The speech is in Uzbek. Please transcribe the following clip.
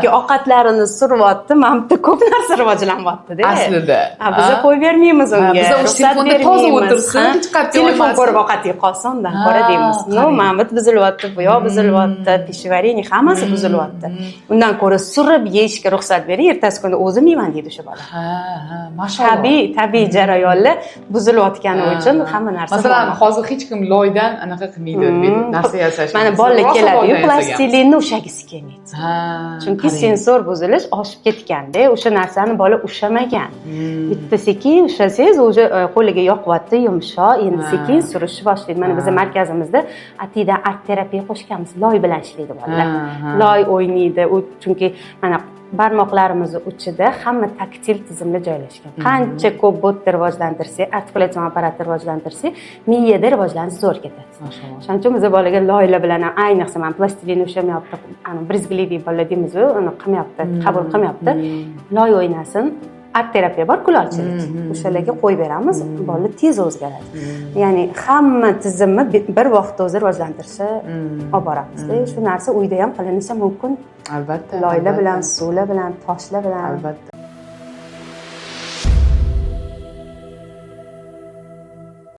yoki ovqatlarini suryapti, mana bitta ko'p narsa rivojlanyapti-da. Aslida. Biz qo'yib bermaymiz unga. Biz telefonda toza o'tirsin, hech qayerga telefon ko'rib ovqat yeb qolsin, undan ko'ra deymiz. No, mana bu buzilyapti, bu yoq buzilyapti, pishvareniy hammasi buzilyapti. Undan ko'ra surib yeyishga ruxsat bering, ertasi kuni o'zim yeyman deydi o'sha bola. Ha, mashalloh. Tabiiy jarayonlar buzilayotgani uchun hamma narsa. Masalan, hozir hech kim loydan anaqa qilmaydi, narsa yasash. Mana bolalar keladi-yu, plastilinni ushagisi kelmaydi. Chunki sensor buzilish oshib ketganda, o'sha narsani bola ushamagan. Bitta sekin ushasangiz, o'sha qo'liga yoqyapti, yumshoq, endi sekin surishni boshlaydi. Mana bizning markazimizda atidan art terapiya qo'shganmiz. Loy bilan ishlaydi bolalar. Loy o'ynaydi, u chunki mana barmoqlarimizni uchida hamma taktil tizimda joylashgan. Qancha ko'p bo'tni rivojlantirsak, artikulyatsiya apparatini rivojlantirsak, miyada rivojlanish zo'r ketadi. Shuning uchun biz bolaga loylar bilan ham ayniqsa men plastilin ushamayapti, brizgili bolalar deymiz-ku, uni qilmayapti, qabul qilmayapti. Loy o'ynasin. Art terapiya bor, kulolchilik. O'shalarga qo'yib beramiz, bola tez o'zgaradi. Ya'ni hamma tizimni bir vaqtda o'zi rivojlantirishni olib boramiz-da. Shu narsa uyda ham qilinishi mumkin. Albatta. Loylar bilan, suvlar bilan, toshlar bilan. Albatta.